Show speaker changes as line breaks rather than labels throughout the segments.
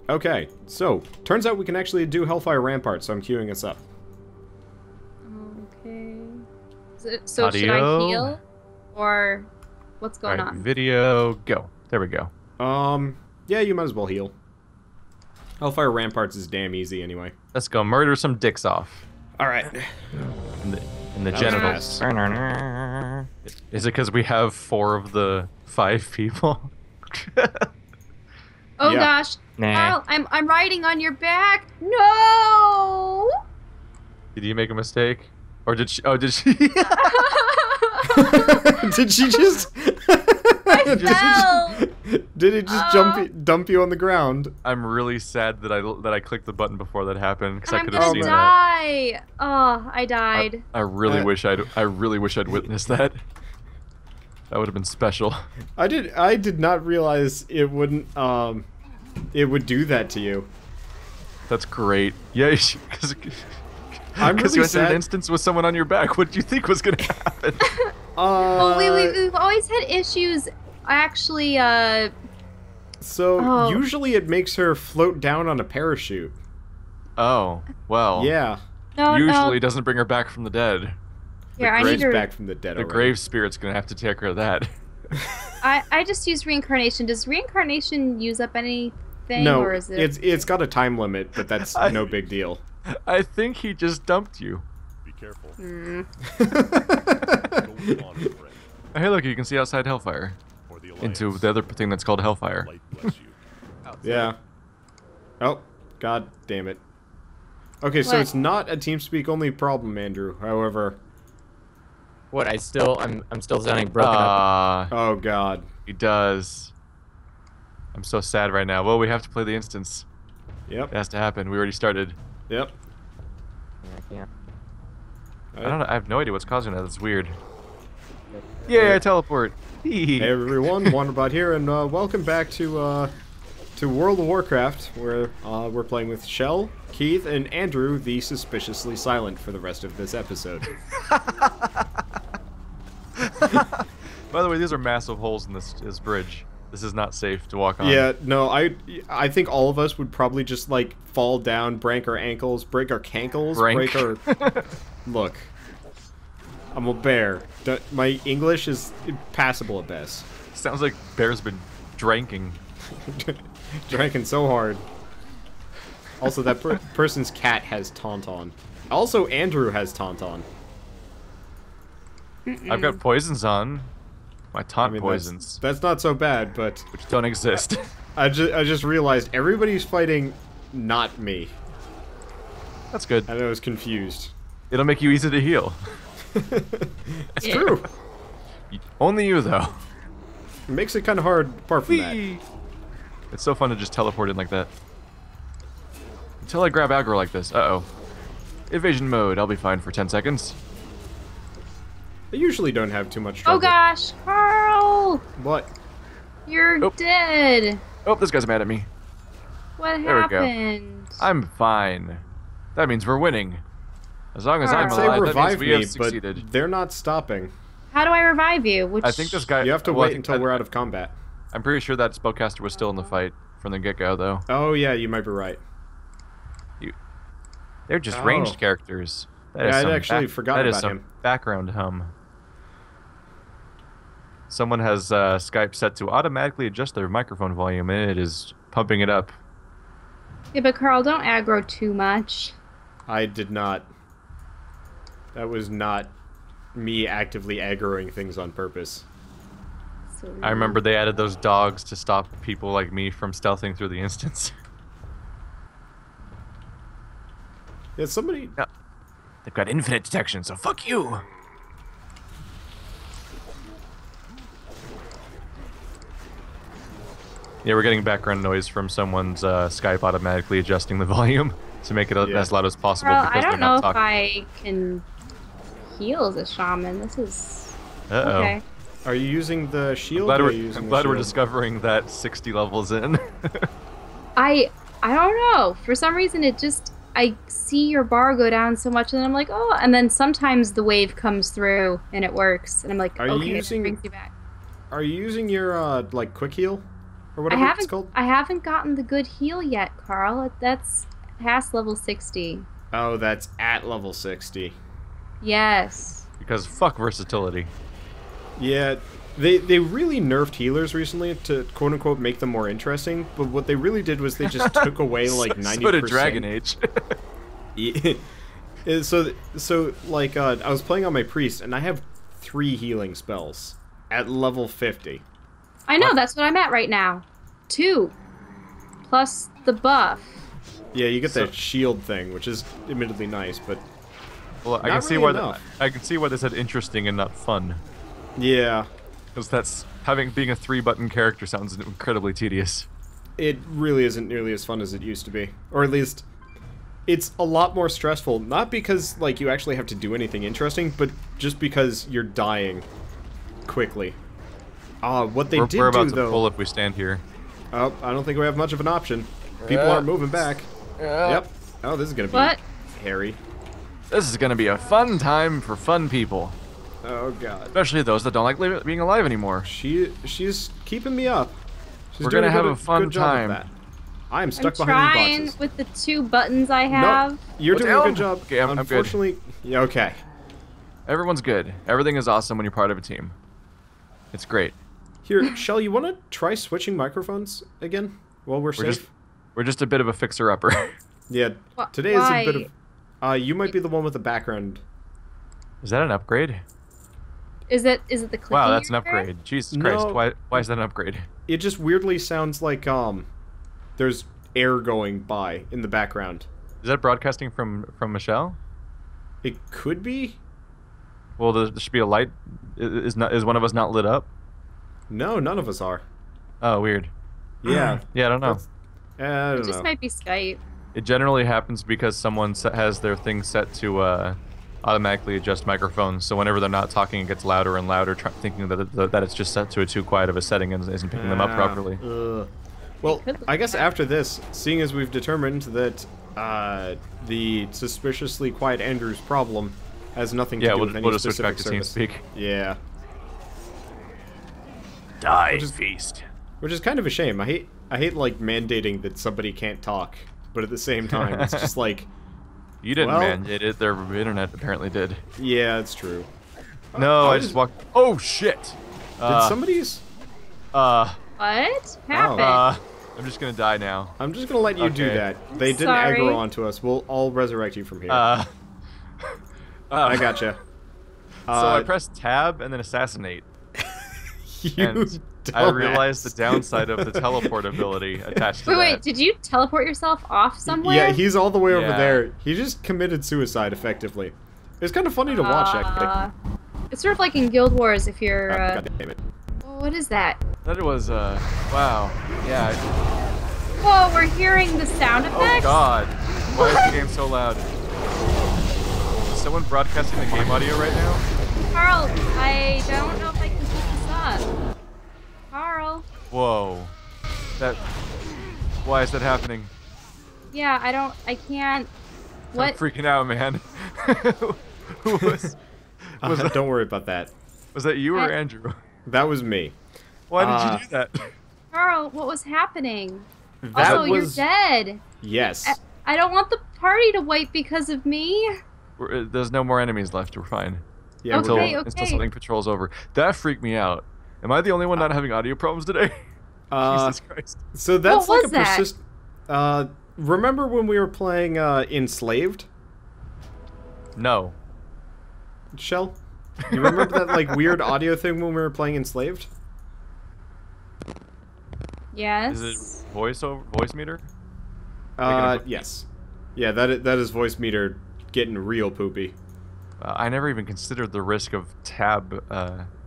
Okay, so, turns out we can actually do Hellfire Rampart, so I'm queuing us up.
Okay. So should I heal? Or what's going on?
Video, go. There we go.
Yeah, you might as well heal. Hellfire Ramparts is damn easy anyway.
Let's go murder some dicks off.
Alright.
In the genitals. Is it because we have 4 of the 5 people?
Oh gosh.
Nah.
Carl, I'm riding on your back. No!
Did you make a mistake? Or did she? Oh, did she?
Did she just...
I fell!
Did it just dump you on the ground?
I'm really sad that I clicked the button before that happened because I
I'm
could have
gonna
seen
die. Oh, I died.
I really wish I'd witnessed that. That would have been special.
I did not realize it wouldn't it would do that to you.
That's great. Yeah, because
I'm really
you entered
sad.
an instance with someone on your back. What did you think was gonna happen?
Well, we've always had issues. Actually,
So usually it makes her float down on a parachute.
Oh, well.
Yeah.
Usually doesn't bring her back from the dead.
Here, I need to...
back from the dead.
The grave spirit's gonna have to take care of that.
I just used reincarnation. Does reincarnation use up anything?
No,
or is it...
it's got a time limit, but that's no big deal.
I think he just dumped you.
Be careful.
Hey, look, you can see outside Hellfire. Into the other thing that's called Hellfire.
Yeah. Oh, god damn it. Okay, so it's not a TeamSpeak only problem, Andrew. However,
What? I'm still sounding broken up.
oh god.
He does. I'm so sad right now. Well, we have to play the instance.
Yep.
It has to happen. We already started.
Yep.
I can't.
I don't know. I have no idea what's causing that. It's weird. Yeah, I teleport.
Hey everyone, Wanderbot here, and welcome back to World of Warcraft, where we're playing with Chelle, Keith, and Andrew, the suspiciously silent for the rest of this episode.
By the way, these are massive holes in this bridge. This is not safe to walk on.
Yeah, no, I think all of us would probably just like fall down, break our ankles, break our cankles, break our... Look. I'm a bear. My English is passable at best.
Sounds like Bear's been drinking.
Drinking so hard. Also, that person's cat has Tauntaun. Also, Andrew has Tauntaun.
I've got poisons on. My taunt poisons.
That's not so bad, but...
Which don't exist.
I just realized everybody's fighting not me.
That's good.
And I was confused.
It'll make you easy to heal.
It's true.
Only you, though.
It makes it kind of hard apart from that.
It's so fun to just teleport in like that. Until I grab aggro like this. Uh-oh. Evasion mode. I'll be fine for 10 seconds.
I usually don't have too much trouble.
Oh gosh, Carl!
What?
You're dead.
Oh, this guy's mad at me.
What
There we go.
happened?
I'm fine. That means we're winning. As long as I'm
I'd say
alive, that
revive
means we have
me,
succeeded.
but they're not stopping.
How do I revive you?
I think this guy...
You have to
well, I
wait
think
until
that-
we're out of combat.
I'm pretty sure that spellcaster was still in the fight from the get-go, though.
Oh yeah, you might be right.
They're just ranged characters. That is
Yeah, I'd
some
actually forgotten
that is
about
some
him.
background hum. Someone has Skype set to automatically adjust their microphone volume, and it is pumping it up.
Yeah, but Carl, don't aggro too much.
I did not. That was not me actively aggroing things on purpose.
So
I remember they added those dogs to stop people like me from stealthing through the instance.
Yeah, somebody...
No. They've got infinite detection, so fuck you! Yeah, we're getting background noise from someone's Skype automatically adjusting the volume to make it as loud as possible
Carl,
because
I
they're
don't know
not
if
talking.
I can heal as a shaman. This is...
Uh-oh.
Okay.
Are you using the shield?
I'm glad we're discovering that 60 levels in.
I don't know. For some reason, it just... I see your bar go down so much, and I'm like, oh, and then sometimes the wave comes through, and it works, and I'm like,
Are you
okay,
using-
it brings you back.
Are you using your, like, quick heal? or whatever it's called.
I haven't gotten the good heal yet, Carl. That's past level 60.
Oh, that's at level 60.
Yes.
Because fuck versatility.
Yeah, they really nerfed healers recently to quote unquote make them more interesting. But what they really did was they just took away like 90%.
So did Dragon Age.
Yeah. So like I was playing on my priest and I have 3 healing spells at level 50.
I know, that's what I'm at right now. 2. Plus the buff.
Yeah, you get that shield thing, which is admittedly nice, but
well, I can see why I can see why they said interesting and not fun.
Yeah.
Because being a 3-button character sounds incredibly tedious.
It really isn't nearly as fun as it used to be. Or at least it's a lot more stressful, not because like you actually have to do anything interesting, but just because you're dying quickly. What they
We're about
do
to
though.
pull if we stand here.
Oh, I don't think we have much of an option. People aren't moving back. Yep. Oh, this is gonna be hairy.
This is gonna be a fun time for fun people.
Oh god.
Especially those that don't like being alive anymore.
She's keeping me up.
We're gonna have a fun time.
I'm stuck
I'm
behind
trying
these boxes.
with the 2 buttons I have.
No, you're doing a good job.
Okay, I'm good.
Unfortunately, yeah, okay.
Everyone's good. Everything is awesome when you're part of a team. It's great.
Here, Chelle, you want to try switching microphones again while we're safe?
We're just a bit of a fixer-upper.
Yeah, today is a bit of... you might be the one with the background.
Is that an upgrade?
Is it the clicking?
Wow, that's an upgrade. Jesus Christ, why is that an upgrade?
It just weirdly sounds like, there's air going by in the background.
Is that broadcasting from Michelle?
It could be.
Well, there should be a light. Is one of us not lit up?
No, none of us are.
Oh, weird.
Yeah.
Yeah, I don't know.
I don't know.
It just might be Skype.
It generally happens because someone has their thing set to automatically adjust microphones, so whenever they're not talking, it gets louder and louder, thinking that it's just set to a too quiet of a setting and isn't picking them up properly.
Well, I guess after this, seeing as we've determined that the suspiciously quiet Andrew's problem has nothing to do with any
we'll just switch back
specific
to
service.
TeamSpeak.
Yeah.
Die, feast.
Which is kind of a shame. I hate like mandating that somebody can't talk, but at the same time, it's just like
you didn't mandate it. Their internet apparently did.
Yeah, it's true.
No, I just walked. Oh shit!
Did somebody's?
What happened?
I'm just gonna die now.
I'm just gonna let you do that. They didn't aggro onto us. I'll resurrect you from here. I gotcha.
So I pressed tab and then assassinate.
And
I realized the downside of the teleport ability attached to that.
Wait, did you teleport yourself off somewhere?
Yeah, he's all the way over there. He just committed suicide, effectively. It's kind of funny to watch, actually.
It's sort of like in Guild Wars if you're...
God damn it.
What is that?
That was, wow. Yeah.
Whoa, we're hearing the sound effects?
Oh god. Why is the game so loud? Is someone broadcasting the game audio right now?
Carl, I don't know if I can keep this up. Carl.
Whoa. Why is that happening?
Yeah, I can't. What?
I'm freaking out, man. Who was that?
Don't worry about that.
Was that you or Andrew?
That was me.
Why did you do that?
Carl, what was happening?
That
you're dead.
Yes.
I don't want the party to wipe because of me.
There's no more enemies left. We're fine.
Yeah,
until something patrol's over. That freaked me out. Am I the only one not having audio problems today? Jesus Christ.
So that's like a persistent... remember when we were playing Enslaved?
No.
Chelle? You remember that like weird audio thing when we were playing Enslaved?
Yes.
Is it voice meter?
Yes. Yeah, that is voice meter getting real poopy.
I never even considered the risk of tab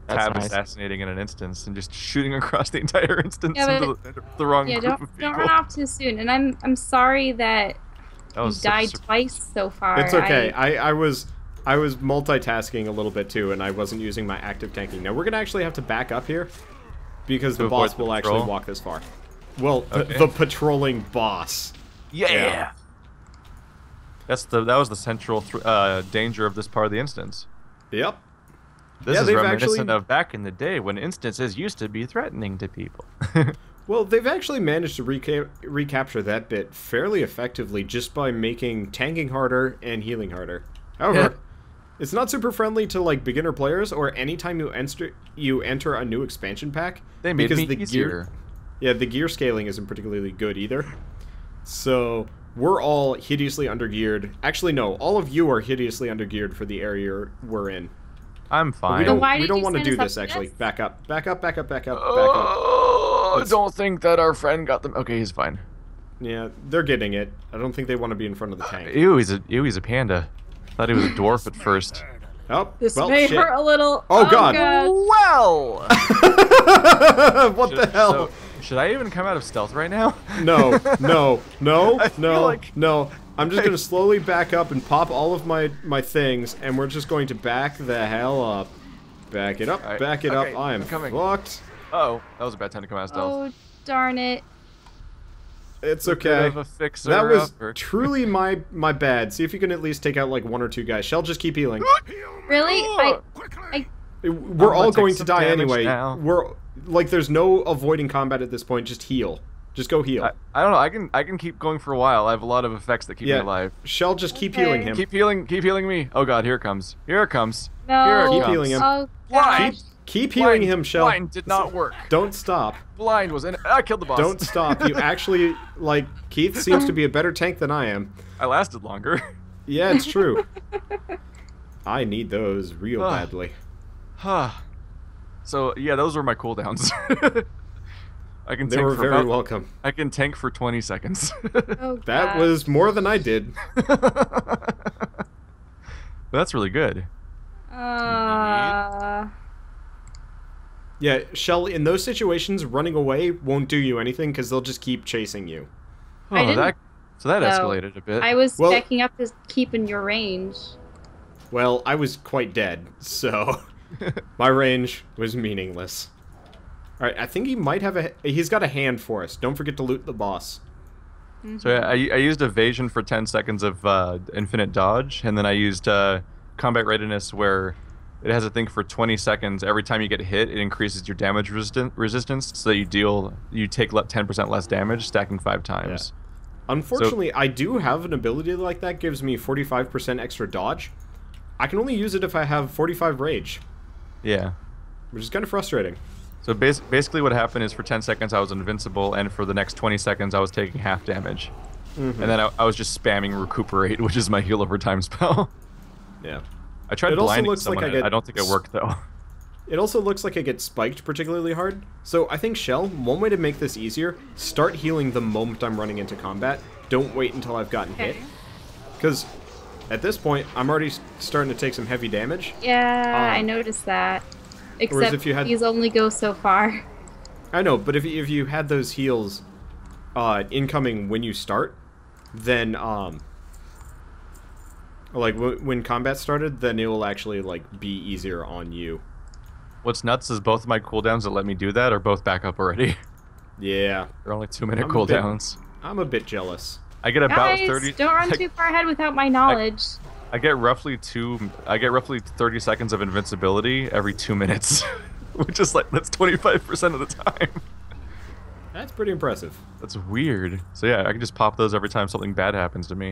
assassinating in an instance and just shooting across the entire instance into the wrong group of people.
Don't run off too soon. And I'm sorry that you died twice so far.
It's okay. I was multitasking a little bit too, and I wasn't using my active tanking. Now we're gonna actually have to back up here because the boss will actually walk this far. Well, the patrolling boss.
Yeah. That was the central danger of this part of the instance.
Yep.
This is reminiscent of back in the day when instances used to be threatening to people.
Well, they've actually managed to recapture that bit fairly effectively just by making tanking harder and healing harder. However, it's not super friendly to like beginner players or anytime you enter a new expansion pack.
They made me
the
easier.
The gear scaling isn't particularly good either. So we're all hideously undergeared. Actually, no, all of you are hideously undergeared for the area we're in.
I'm fine.
We don't want to do this, actually. Back up. Back up, back up, back up, back up.
I don't think that our friend got them. Okay, he's fine.
Yeah, they're getting it. I don't think they want to be in front of the tank.
Ew, he's a panda. Thought he was a dwarf at first.
Oh,
This
well,
may
shit.
hurt a little.
Oh, God.
Well!
What the hell?
Should I even come out of stealth right now?
No, no, no,
I feel
no,
like-
no. I'm just going to slowly back up and pop all of my things, and we're just going to back the hell up. Back it up,
Right.
back it
Okay,
up. I am
I'm coming.
fucked.
Uh-oh, that was a bad time to come out of stealth.
Oh, darn it.
It's
Bit
okay.
of a fixer
That was
upper.
truly my bad. See if you can at least take out like 1 or 2 guys. Shell, just keep healing.
Really?
We're all
take
going to
some
die
damage
anyway.
now.
We're like, there's no avoiding combat at this point. Just heal. Just go heal.
I don't know. I can keep going for a while. I have a lot of effects that keep me alive.
Shell, just keep
Okay.
healing him.
Keep healing me. Oh god, here it comes. Here it comes.
No.
Here it
Keep
comes.
healing him.
Oh,
Blind.
gosh.
Keep healing
Blind-
him, Shell.
Blind did not work.
Don't stop.
Blind was in. I killed the boss.
Don't stop. You actually, like, Keith seems to be a better tank than I am.
I lasted longer.
Yeah, it's true. I need those real badly.
So yeah, those were my cooldowns. I can
They
tank
were
for
very
about,
welcome.
I can tank for 20 seconds.
Oh,
That
gosh.
was more than I did.
That's really good.
Yeah, Shell, in those situations, running away won't do you anything because they'll just keep chasing you.
I didn't-
So that
so,
escalated a bit.
I was
Well-
backing up to keep in your range.
Well, I was quite dead, so my range was meaningless. Alright, I think he might have he's got a hand for us. Don't forget to loot the boss.
So yeah, I used evasion for 10 seconds of infinite dodge, and then I used combat readiness where it has a thing for 20 seconds. Every time you get hit, it increases your damage resistance, so that you take 10% less damage, stacking 5 times.
Unfortunately, I do have an ability like that, gives me 45% extra dodge. I can only use it if I have 45 rage,
Yeah.
which is kind of frustrating.
So basically what happened is for 10 seconds I was invincible, and for the next 20 seconds I was taking half damage. And then I was just spamming recuperate, which is my heal over time spell.
Yeah.
I tried
It also
blinding
looks like
someone,
I get
I don't think it worked though.
It also looks like I get spiked particularly hard. So I think, Shell, one way to make this easier, start healing the moment I'm running into combat. Don't wait until I've gotten hit. Because at this point, I'm already starting to take some heavy damage.
Yeah, I noticed that. Except
if you had-
these only go so far.
I know, but if you had those heals incoming when you start, then, like, when combat started, then it will actually, like, be easier on you.
What's nuts is both of my cooldowns that let me do that are both back up already.
Yeah.
They're only 2-minute
I'm a bit-
cooldowns.
I'm a bit jealous.
I get about
Guys,
30.
don't run too far ahead without my knowledge.
I get roughly 30 seconds of invincibility every 2 minutes, which is like that's 25% of the time.
That's pretty impressive.
That's weird. So yeah, I can just pop those every time something bad happens to me.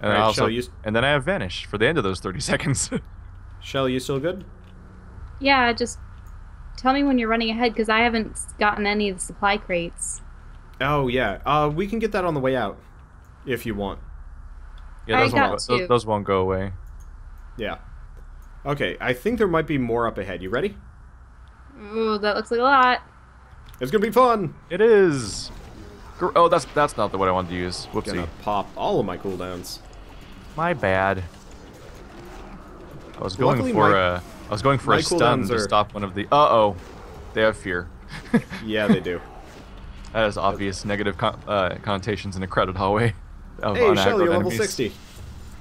And
Alright,
I also,
Shell,
and then I have vanish for the end of those 30 seconds.
Shell, you still good?
Yeah, just tell me when you're running ahead, because I haven't gotten any of the supply crates.
Oh, yeah. We can get that on the way out, if you want.
Yeah,
I
those
got
won't,
two.
those won't go away.
Yeah. Okay, I think there might be more up ahead. You ready?
Ooh, that looks like a lot.
It's gonna be fun!
It is. Oh, that's not the one I wanted to use. Whoopsie.
Gonna pop all of my cooldowns.
My bad. I was going
Luckily,
for
my
a stun
cooldowns
to
are-
stop one of the. Uh-oh, they have fear.
Yeah, they do.
That has obvious negative connotations in a crowded hallway. Of
Hey, Shell, you're
unaggroed
level
enemies.
60.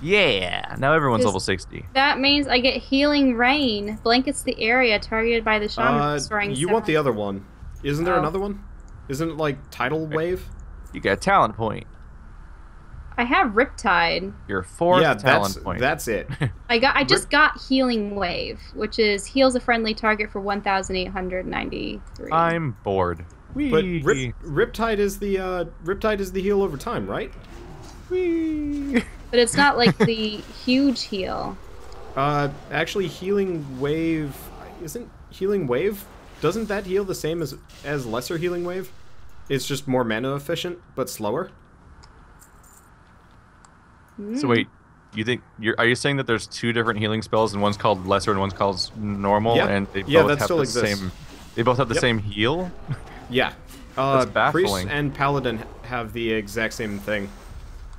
Yeah, now everyone's
Just-
level 60.
That means I get healing rain. Blankets the area targeted by the shaman, restoring
You want the
7.
other one. Isn't there
Oh.
another one? Isn't it like Tidal Wave?
You get a talent point.
I have Riptide.
Your 4th
Yeah,
talent point.
that's it.
I just got Healing Wave, which is heals a friendly target for 1,893.
I'm bored. Whee.
But Riptide is the heal over time, right?
Whee.
But it's not like the huge heal.
Actually, Healing Wave isn't Healing Wave. Doesn't that heal the same as Lesser Healing Wave? It's just more mana efficient, but slower.
So wait, are you saying that there's two different healing spells and one's called Lesser and one's called Normal,
yeah.
and they both have the
exists.
same? They both have the same heal.
Yeah.
That's baffling.
Priest and Paladin have the exact same thing.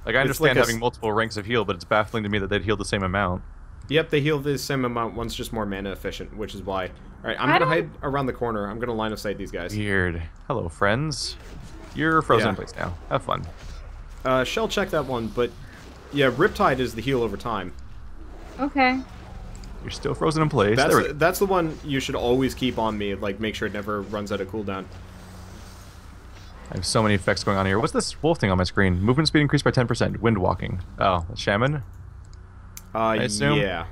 Like, I understand having multiple ranks of heal, but it's baffling to me that they'd heal the same amount.
Yep, they heal the same amount. One's just more mana efficient, which is why. Alright, I'm gonna hide around the corner. I'm gonna line of sight these guys.
Weird. Hello, friends. You're frozen in place now. Have fun.
Chelle, check that one, but yeah, Riptide is the heal over time.
Okay.
You're still frozen in place.
That's the one you should always keep on me. Like, make sure it never runs out of cooldown.
I have so many effects going on here. What's this wolf thing on my screen? Movement speed increased by 10%. Wind walking. Oh, shaman? I assume?
Yeah.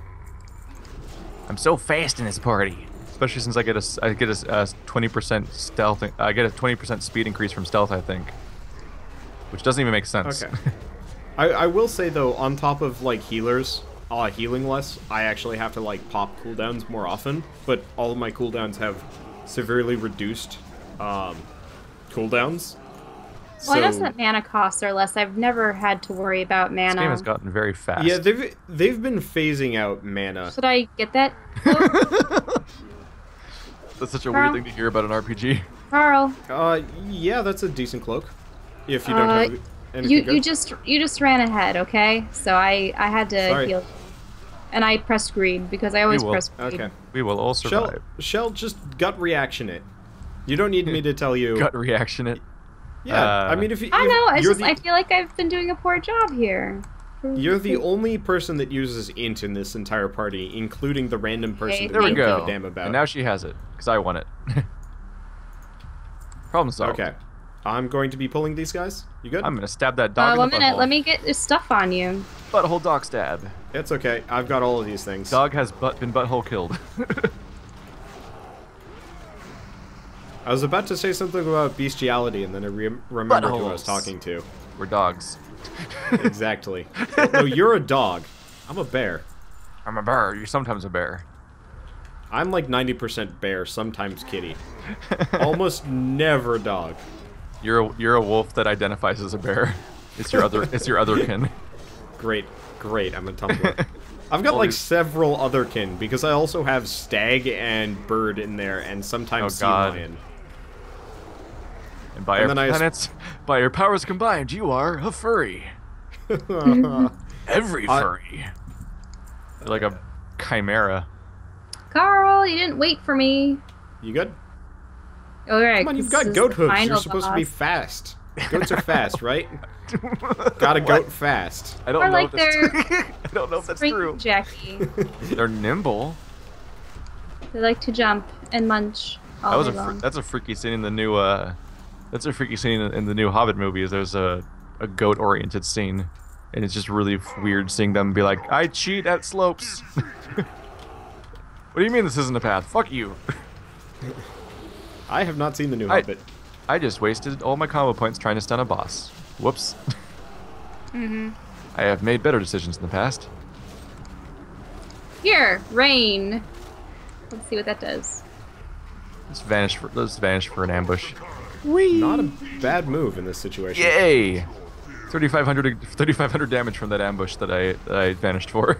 I'm so fast in this party. Especially since I get a 20% stealth. I get a 20% speed increase from stealth, I think. Which doesn't even make sense.
Okay. I will say, though, on top of, like, healers healing less, I actually have to, like, pop cooldowns more often. But all of my cooldowns have severely reduced cooldowns.
Well, I know that mana costs are less. I've never had to worry about mana.
This game has gotten very fast.
Yeah, they've been phasing out mana.
Should I get that?
That's such a weird thing to hear about an RPG.
Carl.
Yeah, that's a decent cloak. If you don't have anything good.
You just ran ahead, okay? So I had to heal. And I pressed green because I always press green.
Okay.
We will all survive.
Chelle, just gut reaction it. You don't need me to tell you.
Gut reaction it.
Yeah, I mean, if you...
I know, I feel like I've been doing a poor job here.
You're the only person that uses int in this entire party, including the random person that
there we
you don't
go.
give a damn about.
And now she has it, because I won it. Problem solved.
Okay. I'm going to be pulling these guys. You good?
I'm going to stab that dog in the butthole.
Let me get this stuff on you.
Butthole dog stab.
It's okay. I've got all of these things.
Dog has been butthole killed.
I was about to say something about bestiality, and then I remembered who I was talking to.
We're dogs.
Exactly. No, you're a dog. I'm a bear.
I'm a bear. You're sometimes a bear.
I'm like 90% bear, sometimes kitty. Almost never dog.
You're a wolf that identifies as a bear. It's your other kin.
Great. I'm a tumbler. I've got like several other kin because I also have stag and bird in there, and sometimes sea lion.
And by your powers combined, you are a furry. Every furry. You're like a chimera.
Carl, you didn't wait for me.
You good?
Alright.
Come on, you've got goat hooves. You're supposed to be fast. Goats are fast, right? Gotta goat fast.
I don't know if I don't know if that's true.
Jackie.
They're nimble.
They like to jump and munch all day long.
That's a freaky scene in the new that's a freaky scene in the new Hobbit movies. There's a goat-oriented scene, and it's just really weird seeing them be like, "I cheat at slopes." What do you mean this isn't a path? Fuck you.
I have not seen the new Hobbit.
I just wasted all my combo points trying to stun a boss. Whoops. I have made better decisions in the past.
Here, rain. Let's see what that does.
Let's vanish for an ambush.
Whee! Not a bad move in this situation.
Yay! 3,500 damage from that ambush that I vanished for.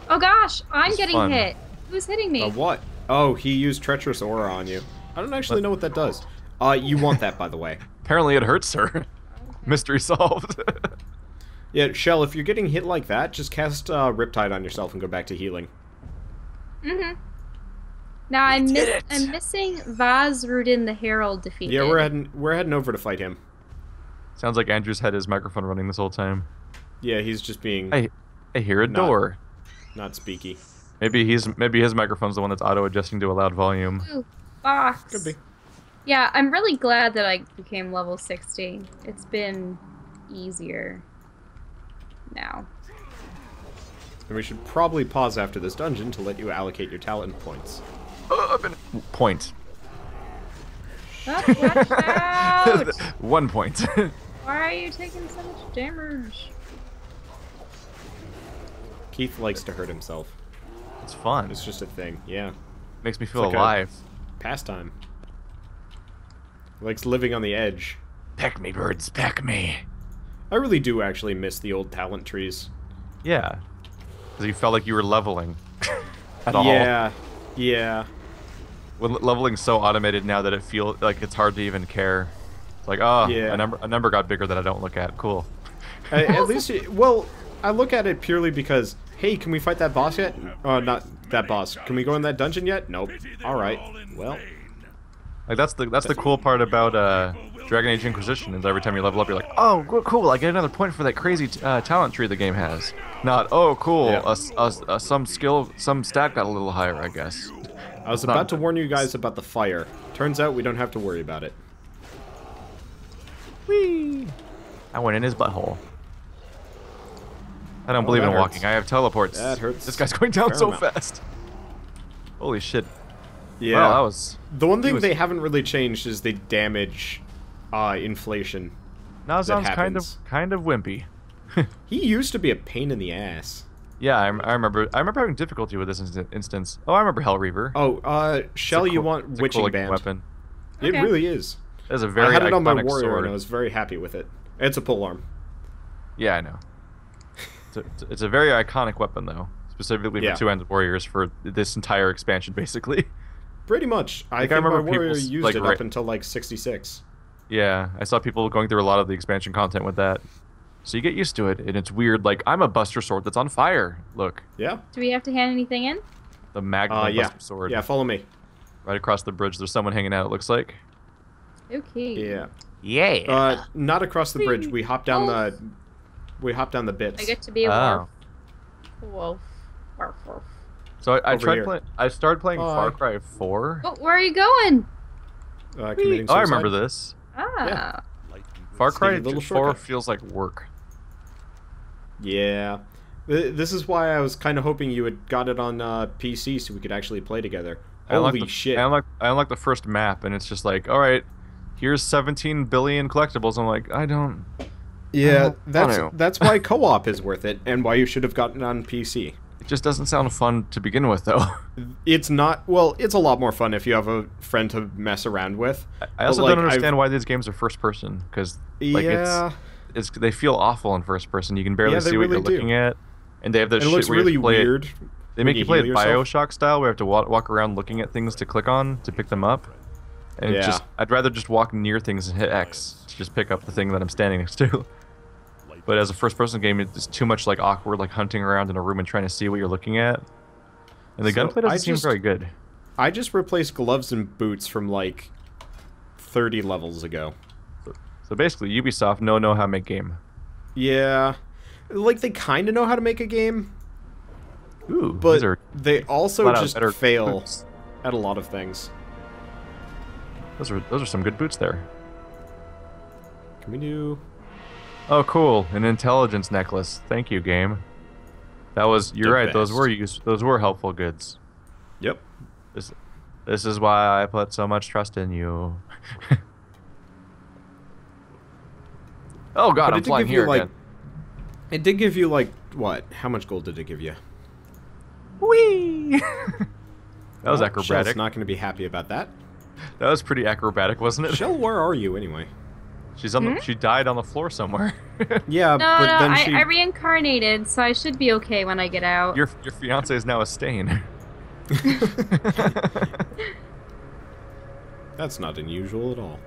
Oh gosh, I'm getting hit. Who's hitting me?
What? Oh, he used Treacherous Aura on you. I don't actually know what that does. You want that, by the way.
Apparently it hurts her. Mystery solved.
Yeah, Chelle, if you're getting hit like that, just cast Riptide on yourself and go back to healing.
Now I'm missing Vazrudin the Herald defeated.
Yeah, we're heading over to fight him.
Sounds like Andrew's had his microphone running this whole time.
Yeah, he's just being...
I hear a door.
Not speaky.
Maybe his microphone's the one that's auto-adjusting to a loud volume.
Ooh, box.
Could be.
Yeah, I'm really glad that I became level 60. It's been easier now.
And we should probably pause after this dungeon to let you allocate your talent points.
Point.
Oh, watch out!
1 point.
Why are you taking so much damage?
Keith likes to hurt himself.
It's fun.
It's just a thing, yeah.
Makes me feel
like
alive.
Pastime. He likes living on the edge.
Peck me, birds, peck me.
I really do actually miss the old talent trees.
Yeah. Because you felt like you were leveling. At all.
Yeah, yeah.
When leveling's so automated now that it feels like it's hard to even care. It's like, oh,
yeah.
a number got bigger that I don't look at. Cool.
At least, well, I look at it purely because, hey, can we fight that boss yet? Not that boss. Can we go in that dungeon yet? Nope. All right. Well,
like that's the cool part about Dragon Age Inquisition is every time you level up, you're like, oh, cool, I get another point for that crazy talent tree the game has. Not, oh, cool,
yeah.
some stat got a little higher, I guess.
I was about to warn you guys about the fire. Turns out we don't have to worry about it.
Whee! I went in his butthole. I don't believe in walking. I have teleports.
That hurts.
This guy's going down so fast. Holy shit.
Yeah.
Wow, that was...
The one thing they haven't really changed is the damage inflation.
Nazon's kind of wimpy.
He used to be a pain in the ass.
Yeah, I remember having difficulty with this instance. Oh, I remember Hellreaver.
Oh, Chelle, you want Witching
cool
Band.
Weapon.
It really is.
It's a very
I had it on my
iconic
warrior
sword.
and I was very happy with it. It's a polearm.
Yeah, I know. It's a very iconic weapon, though. Specifically for two-handed warriors for this entire expansion, basically.
Pretty much. I think
remember
my warrior
people,
used it up until like 66.
Yeah, I saw people going through a lot of the expansion content with that. So you get used to it, and it's weird. Like, I'm a Buster Sword that's on fire. Look.
Yeah.
Do we have to hand anything in?
The Magma Buster Sword.
Yeah, follow me.
Right across the bridge, there's someone hanging out, it looks like.
Okay.
Yeah.
Yeah.
Not across the bridge. We hop down the bits.
I get to be a wolf. Wolf.
So I started playing Far Cry 4.
Oh, where are you going?
Committing suicide.
Oh, I remember this.
Ah.
Yeah.
Far Cry 4 feels like work.
Yeah. This is why I was kind of hoping you had got it on PC so we could actually play together. Holy shit.
I unlocked the first map, and it's just like, alright, here's 17 billion collectibles. I'm like, I don't...
Yeah, that's why co-op is worth it, and why you should have gotten it on PC.
It just doesn't sound fun to begin with, though.
It's not... Well, it's a lot more fun if you have a friend to mess around with.
I also don't understand why these games are first-person, because like, they feel awful in first-person. You can barely see what you're looking at, and they have this shit
looks
where you
really
have to play
weird.
They make you play it Bioshock style, where you have to walk around looking at things to click on to pick them up. And I'd rather just walk near things and hit X to just pick up the thing that I'm standing next to. But as a first-person game, it's too much like awkward, like hunting around in a room and trying to see what you're looking at. And the gunplay doesn't seem very good.
I just replaced gloves and boots from like 30 levels ago.
So basically, Ubisoft know how to make game.
Yeah, like they kind of know how to make a game.
Ooh,
but they also just fail
boots.
At a lot of things.
Those are some good boots there.
Can we do?
Oh, cool! An intelligence necklace. Thank you, game. That was you're right. Those were helpful goods.
Yep.
This is why I put so much trust in you. Oh God, I'm flying here again.
It did give you like what? How much gold did it give you?
Whee! That was acrobatic.
Chelle's not going to be happy about that.
That was pretty acrobatic, wasn't it?
Chelle, where are you anyway?
She's on. She died on the floor somewhere.
Yeah,
I reincarnated, so I should be okay when I get out.
Your fiance is now a stain.
That's not unusual at all.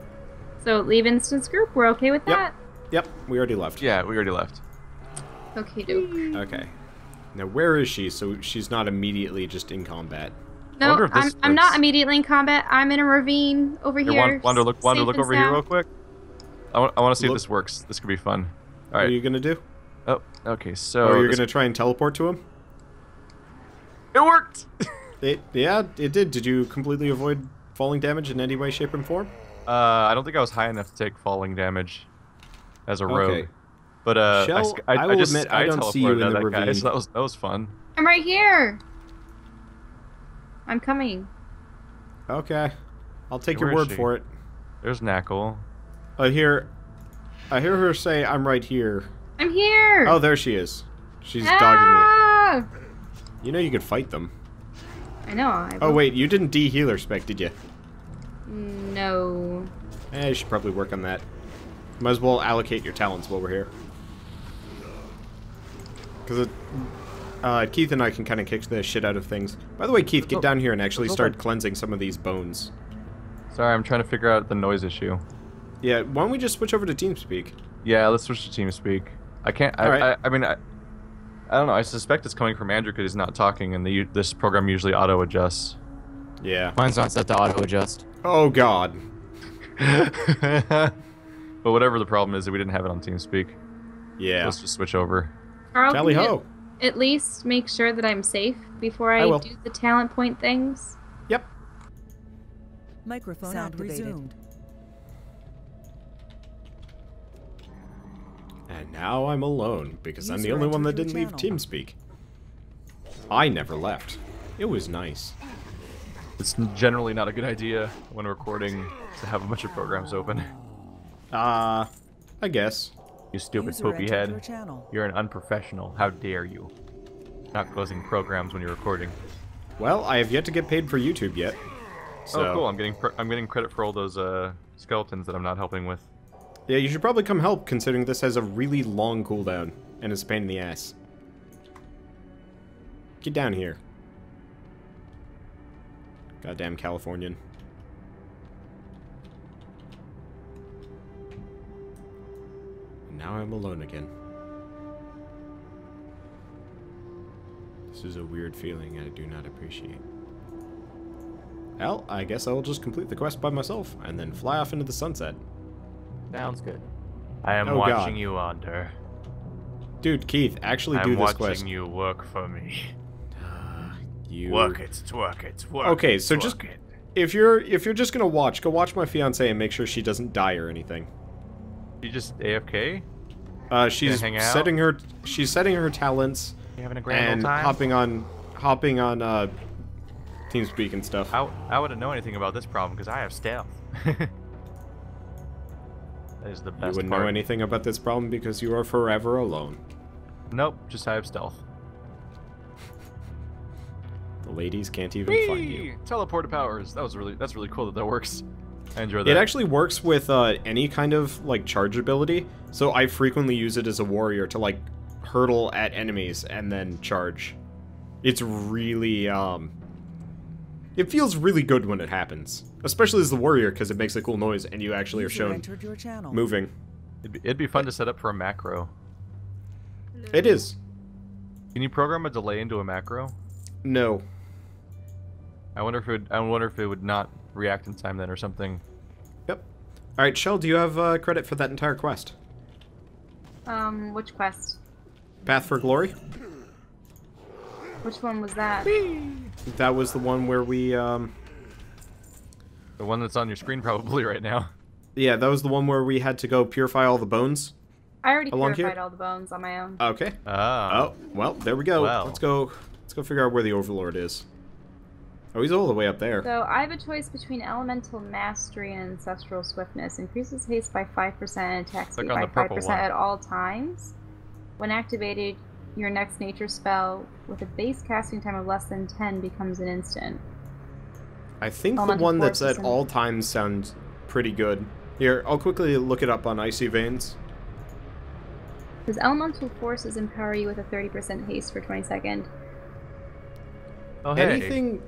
So leave instance group. We're okay with that?
Yep, we already left.
Yeah, we already left.
Okay, doke.
Okay. Now where is she? So she's not immediately just in combat.
No, I'm not immediately in combat. I'm in a ravine over here.
Wander, look over here real quick. I want to see if this works. This could be fun. All right.
What are you gonna do?
Oh, okay. So.
You're gonna try and teleport to him?
It worked.
Yeah, it did. Did you completely avoid falling damage in any way, shape, and form?
I don't think I was high enough to take falling damage as a rogue. But
Chelle, I will admit I don't see you in the ravine.
So that was fun.
I'm right here. I'm coming.
Okay, I'll take your word for it.
There's Knackle.
I hear her say, "I'm right here."
I'm here.
Oh, there she is. She's dogging
Ah!
it. You know you could fight them.
I know.
Oh wait, you didn't de-healer spec, did you?
No.
You should probably work on that. Might as well allocate your talents while we're here. Because Keith and I can kind of kick the shit out of things. By the way, Keith, get down here and actually start cleansing some of these bones.
Sorry, I'm trying to figure out the noise issue.
Yeah, why don't we just switch over to TeamSpeak?
Yeah, let's switch to TeamSpeak. I can't. I mean, I don't know. I suspect it's coming from Andrew because he's not talking, and this program usually auto adjusts.
Yeah.
Mine's not set to auto adjust.
Oh God.
But whatever the problem is, we didn't have it on TeamSpeak.
Yeah.
Let's just switch over.
Carl,
Tally
can you
ho.
at least make sure that I'm safe before I do the talent point things?
Yep.
Microphone resumed.
And now I'm alone, because I'm the only one that didn't leave TeamSpeak. I never left. It was nice.
It's generally not a good idea when recording to have a bunch of programs open.
I guess.
You stupid poopy head. You're an unprofessional. How dare you? Not closing programs when you're recording.
Well, I have yet to get paid for YouTube yet. So.
Oh, cool. I'm getting credit for all those skeletons that I'm not helping with.
Yeah, you should probably come help, considering this has a really long cooldown, and it's a pain in the ass. Get down here. Goddamn Californian. And now I'm alone again. This is a weird feeling I do not appreciate. Well, I guess I'll just complete the quest by myself, and then fly off into the sunset.
Sounds good.
I am watching you, Wander.
Dude, Keith, actually do this quest.
I'm watching you work for me.
You
work it, twerk it, work
okay,
it,
so just if you're just gonna watch, go watch my fiance and make sure she doesn't die or anything.
You just AFK?
She's setting her talents
you having a grand
and
old time?
hopping on TeamSpeak and stuff.
I wouldn't know anything about this problem because I have stealth. That is the best part.
You wouldn't know anything about this problem because you are forever alone.
Nope, just I have stealth.
The ladies can't even find you.
Teleporter powers. That's really cool that works. I enjoy that.
It actually works with any kind of like charge ability. So I frequently use it as a warrior to like hurdle at enemies and then charge. It's really it feels really good when it happens, especially as the warrior because it makes a cool noise and you actually are shown moving.
It'd be fun to set up for a macro.
It is.
Can you program a delay into a macro?
No.
I wonder if it would not react in time then or something.
Yep. All right, Chelle, do you have credit for that entire quest?
Which quest?
Path for Glory.
Which one was that?
That was the one where we
The one that's on your screen probably right now.
Yeah, that was the one where we had to go purify all the bones.
I already purified all the bones on my own.
Okay.
Oh,
well, there we go.
Well.
Let's go figure out where the Overlord is. Oh, he's all the way up there.
So I have a choice between Elemental Mastery and Ancestral Swiftness. Increases haste by 5% and attack speed by 5% at all times. When activated, your next nature spell with a base casting time of less than 10 becomes an instant.
I think the one that's at all times sounds pretty good. Here, I'll quickly look it up on Icy Veins.
His Elemental Forces empower you with a 30% haste for 20 seconds.
Oh, hey.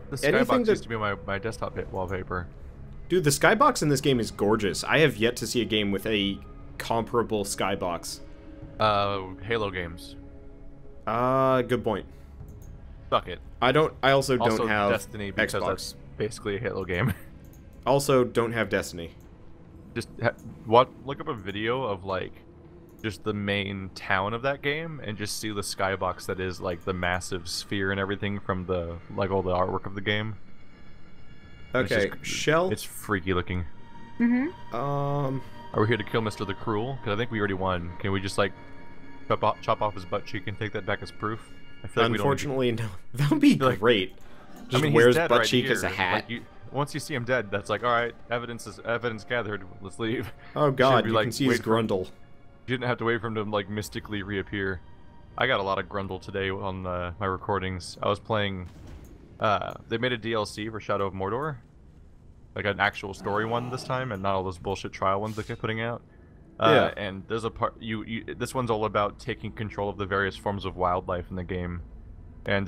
The skybox used to be my desktop wallpaper.
Dude, the skybox in this game is gorgeous. I have yet to see a game with a comparable skybox.
Halo games.
Good point.
Fuck it.
I also don't have
Destiny because
Xbox.
That's basically a Halo game.
Also, don't have Destiny.
Just look up a video of like just the main town of that game and just see the skybox that is like the massive sphere and everything from the like all the artwork of the game.
Okay, Chelle.
It's freaky looking.
Mm-hmm.
Are we here to kill Mr. the Cruel? Because I think we already won. Can we just like chop off his butt cheek and take that back as proof? I feel like
unfortunately, no. That would be great. Just wears butt cheek as a hat.
once you see him dead, that's like, all right, evidence gathered. Let's leave.
Oh god, you can see his Grundle.
You didn't have to wait for him to like mystically reappear. I got a lot of Grundle today on my recordings. I was playing. They made a DLC for Shadow of Mordor, like an actual story one this time, and not all those bullshit trial ones they kept putting out.
Yeah.
And there's a part this one's all about taking control of the various forms of wildlife in the game, and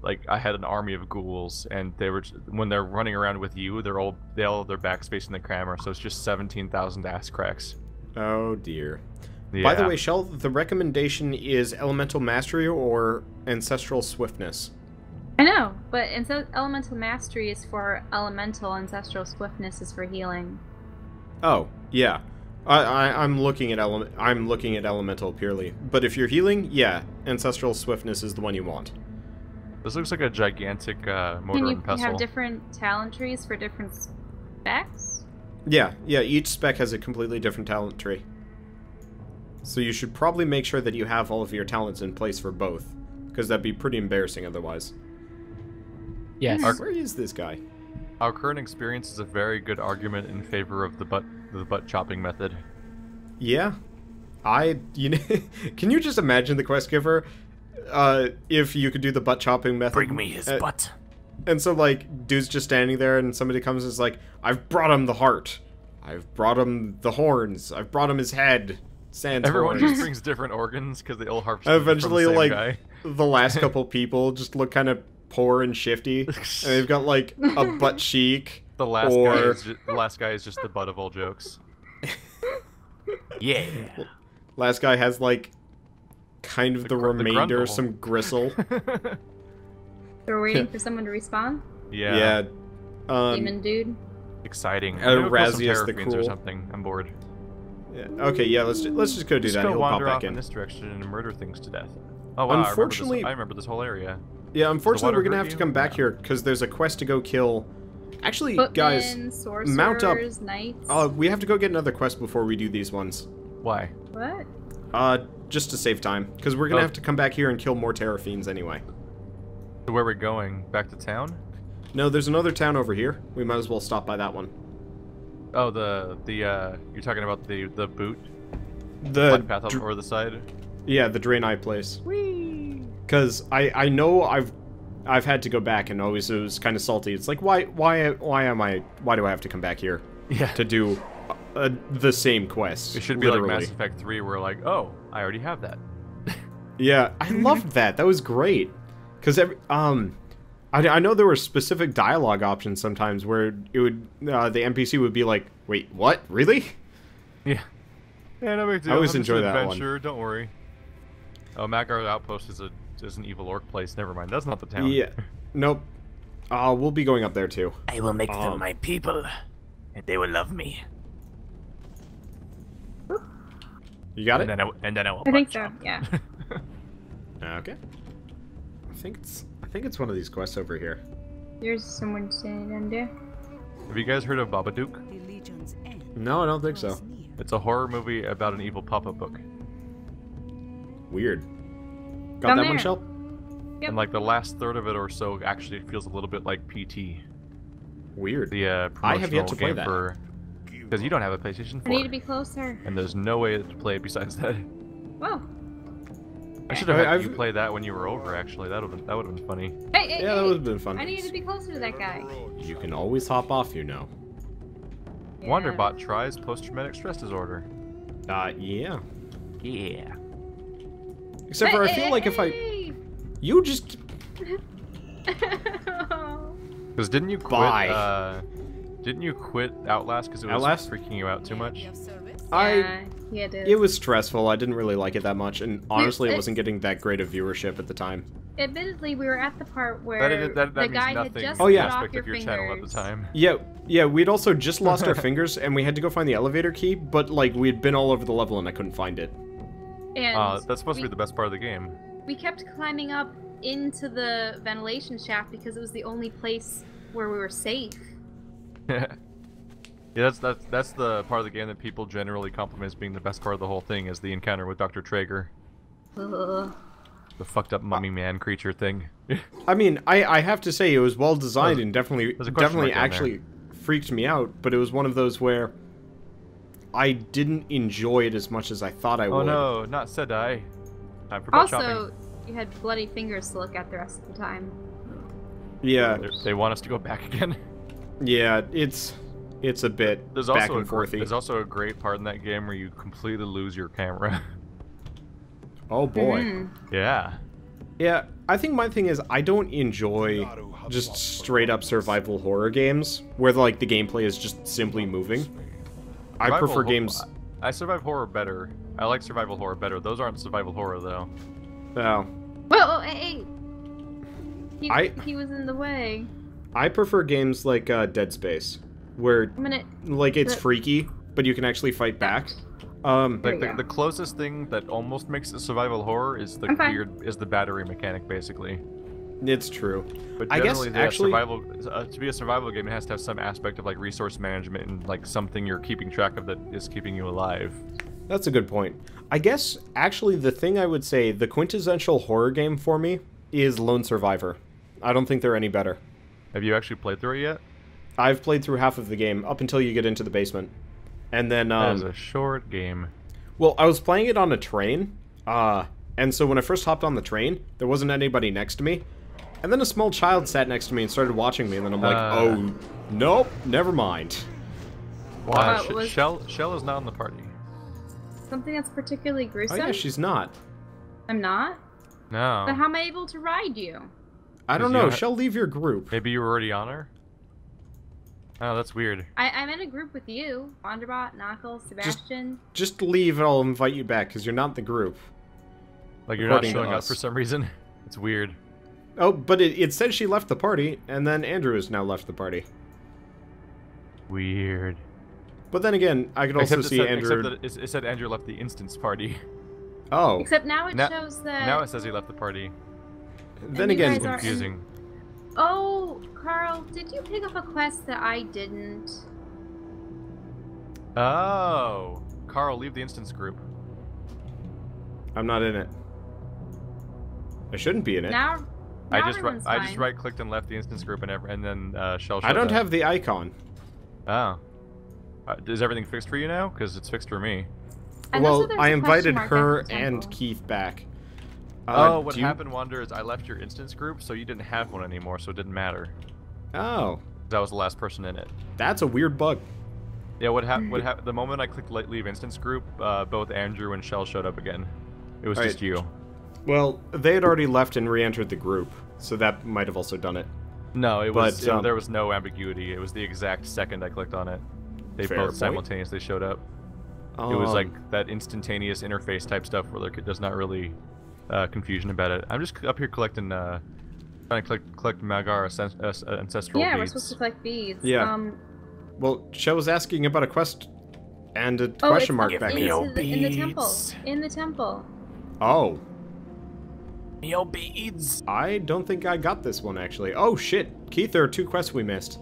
like I had an army of ghouls, and they were when they're running around with you, they all have their backs facing the camera, so it's just 17,000 ass cracks.
Oh dear.
Yeah.
By the way, Chelle, the recommendation is Elemental Mastery or Ancestral Swiftness.
I know, but Elemental Mastery is for Elemental, Ancestral Swiftness is for healing.
Oh, yeah. I'm looking at Elemental purely. But if you're healing, yeah, Ancestral Swiftness is the one you want.
This looks like a gigantic motor
Can
and pestle.
you have different talent trees for different specs?
Yeah, each spec has a completely different talent tree. So you should probably make sure that you have all of your talents in place for both, because that'd be pretty embarrassing otherwise.
Yes.
Where is this guy?
Our current experience is a very good argument in favor of the butt chopping method.
Yeah. You know, can you just imagine the quest giver if you could do the butt chopping method?
Bring me his butt.
And so, like, dude's just standing there and somebody comes and is like, I've brought him the heart. I've brought him the horns. I've brought him his head.
Everyone just brings different organs because they all harvest
eventually,
from the same
like,
guy.
The last couple people just look kind of poor and shifty. And they've got, like, a butt cheek.
The last guy is just the butt of all jokes.
Yeah.
Last guy has, like, kind of the remainder, some gristle.
We're waiting for someone to respawn?
Yeah.
Demon dude?
Exciting.
Razius the Cruel.
Or something. I'm bored.
Yeah. Okay, yeah, let's just go do that.
Go
He'll
wander
pop back
off in this direction and murder things to death. Oh wow,
unfortunately,
I remember this whole area.
Yeah, unfortunately we're gonna have to come back here because there's a quest to go kill. Actually,
Footmen,
guys, mount up.
Knights.
We have to go get another quest before we do these ones.
Why?
What?
Just to save time, because we're gonna have to come back here and kill more Terror Fiends anyway.
So where are we going? Back to town?
No, there's another town over here. We might as well stop by that one.
Oh, you're talking about the boot?
The
path up over the side?
Yeah, the Draenei place. Whee! Because I know I've had to go back and always it was kind of salty. It's like why do I have to come back here?
Yeah.
To do the same quest.
It should be literally like Mass Effect 3 where like, oh, I already have that.
Yeah, I loved that. That was great. Because I know there were specific dialogue options sometimes where it would the NPC would be like, "Wait, what? Really?"
Yeah. Yeah, no big deal.
I always enjoy that
adventure,
one.
Don't worry. Oh, Magar's Outpost is an evil orc place. Never mind. That's not the town.
Yeah. Nope. We'll be going up there too.
I will make them my people, and they will love me.
You got it?
And then I will.
I think so. Yeah.
Okay. I think it's one of these quests over here.
There's someone standing under.
Have you guys heard of Babadook?
No, I don't think so.
It's a horror movie about an evil pop-up book.
Weird. Got that one, Chelle?
Yep.
And like the last third of it or so actually feels a little bit like PT.
Weird.
The
I have yet to play
game
that.
Because you don't have a PlayStation 4.
I need to be closer.
And there's no way to play it besides that.
Whoa.
I should have had you play that when you were over, actually. That would have been funny.
Hey,
yeah, that would have been fun.
I need to be closer to that guy.
You can always hop off, you know.
Yeah.
Wanderbot tries post-traumatic stress disorder.
Yeah.
Yeah.
Except for I feel like if you just...
Because didn't you quit, didn't you quit Outlast because it was freaking you out too much?
It was stressful. I didn't really like it that much, and honestly, it wasn't getting that great of viewership at the time.
Admittedly, we were at the part where
that
the guy
means
had just
nothing
cut off
aspect
your
of your
fingers.
channel at the time.
Yeah, we'd also just lost our fingers, and we had to go find the elevator key, but, like, we had been all over the level, and I couldn't find it.
And
that's supposed to be the best part of the game.
We kept climbing up into the ventilation shaft because it was the only place where we were safe.
Yeah, that's the part of the game that people generally compliment as being the best part of the whole thing, is the encounter with Dr. Traeger.
Ugh.
the fucked up mummy man creature thing.
I mean, I have to say it was well designed and definitely actually freaked me out, but it was one of those where I didn't enjoy it as much as I thought I would.
Oh no, not Sedai. Time for boat shopping.
Also, you had bloody fingers to look at the rest of the time.
Yeah.
They want us to go back again.
Yeah, it's a bit back and forthy.
There's also a great part in that game where you completely lose your camera.
Oh boy.
Yeah.
Yeah, I think my thing is I don't enjoy just straight up survival horror games where like the gameplay is just simply moving. I prefer games.
I survive horror better. I like survival horror better. Those aren't survival horror though.
Oh.
Well, hey. He was in the way.
I prefer games like Dead Space, where like it's freaky, but you can actually fight back.
The closest thing that almost makes it survival horror is the battery mechanic, basically.
It's true.
But generally, to be a survival game, it has to have some aspect of like resource management and like something you're keeping track of that is keeping you alive.
That's a good point. I guess actually the thing I would say the quintessential horror game for me is Lone Survivor. I don't think they're any better.
Have you actually played through it yet?
I've played through half of the game up until you get into the basement. And then
that is a short game.
Well, I was playing it on a train, and so when I first hopped on the train, there wasn't anybody next to me. And then a small child sat next to me and started watching me, and then I'm like, oh, nope, never mind.
Chelle is not in the party.
Something that's particularly gruesome?
Oh yeah, she's not.
I'm not?
No.
But how am I able to ride you?
I don't know, Chelle, leave your group.
Maybe you were already on her? Oh, that's weird.
I'm in a group with you. Wanderbot, Knuckles, Sebastian.
Just leave and I'll invite you back, because you're not the group.
Like you're not showing up for some reason? It's weird.
Oh, but it said she left the party, and then Andrew has now left the party.
Weird.
But then again, I could also see Andrew...
Except that it said Andrew left the instance party.
Oh.
Except now it shows that...
Now it says he left the party.
Then again, it's
confusing.
Oh, Carl, did you pick up a quest that I didn't?
Oh. Carl, leave the instance group.
I'm not in it. I shouldn't be in it.
Now
I just right-clicked and left the instance group and then Chelle showed
I don't have the icon.
Oh. Is everything fixed for you now? Because it's fixed for me.
Well, I invited her and Keith back.
What happened, Wander, is I left your instance group, so you didn't have one anymore, so it didn't matter.
Oh.
I was the last person in it.
That's a weird bug.
Yeah, the moment I clicked leave instance group, both Andrew and Chelle showed up again. It was just you.
Well, they had already left and re-entered the group, so that might have also done it.
No, it was there was no ambiguity. It was the exact second I clicked on it. They both simultaneously showed up. It was like that instantaneous interface type stuff where there's not really confusion about it. I'm just up here collecting, trying to collect Magar ancestral beads.
Yeah, we're supposed to collect beads.
Yeah. Well, Chelle was asking about a quest and a question mark back
in the temple. In the temple.
Oh.
Yo, beads.
I don't think I got this one, actually. Oh, shit. Keith, there are 2 quests we missed.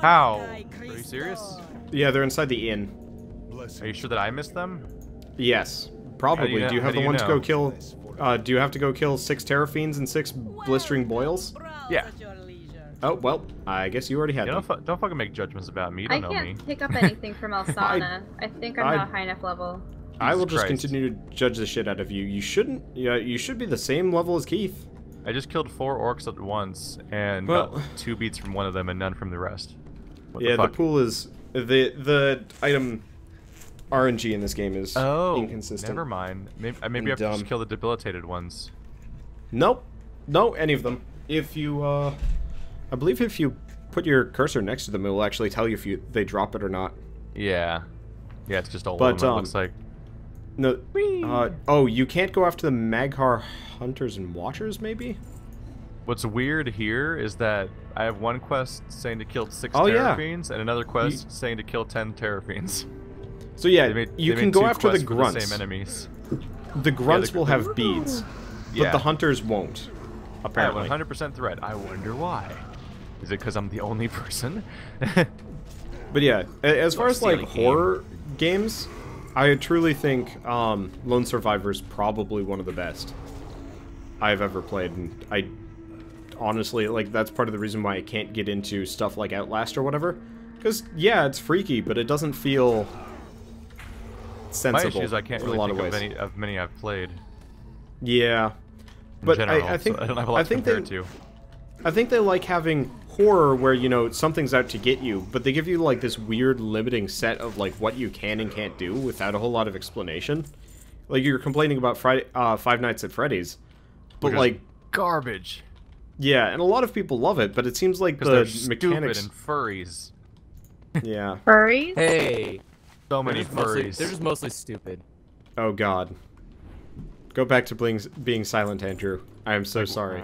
How? Are you serious?
Yeah, they're inside the inn.
Are you sure that I missed them?
Yes. Probably. Do you have the one to go kill... do you have to go kill 6 Terrafiends and 6 blistering boils?
Yeah.
Oh, well, I guess you already had them.
Don't fucking make judgments about me. You don't know me.
I can't pick up anything from Elsana. I think I'm not high enough level.
I will just continue to judge the shit out of you. You shouldn't. Yeah, you should be the same level as Keith.
I just killed 4 orcs at once and got 2 beats from one of them and none from the rest.
The pool is the item RNG in this game is inconsistent.
Never mind. Maybe I have to just kill the debilitated ones.
Nope. No, any of them. If you, I believe if you put your cursor next to them, it will actually tell you if they drop it or not.
Yeah. Yeah, it's just all of them, it looks like.
No. Oh, you can't go after the Mag'har Hunters and Watchers, maybe?
What's weird here is that I have one quest saying to kill 6 Terrafiends and another quest saying to kill 10 Terrafiends.
So yeah, you can go after the grunts.
The same enemies.
The grunts will have beads, but the hunters won't. Apparently.
100% threat. I wonder why. Is it because I'm the only person?
But yeah, as far as like horror games, I truly think Lone Survivor is probably one of the best. I've ever played, and I honestly, like, that's part of the reason why I can't get into stuff like Outlast or whatever. Because, yeah, it's freaky, but it doesn't feel sensible.
My issue is I can't really think of many I've played.
Yeah. But
general,
I think
so I don't have a lot to compare it to.
I think they like having horror where, you know, something's out to get you, but they give you, like, this weird limiting set of, like, what you can and can't do without a whole lot of explanation. Like, you're complaining about Five Nights at Freddy's, but, like...
garbage.
Yeah, and a lot of people love it, but it seems like the mechanics...
Stupid and furries.
Yeah.
Furries?
Hey!
So many furries.
They're just mostly stupid.
Oh, God. Go back to being silent, Andrew. I am so sorry.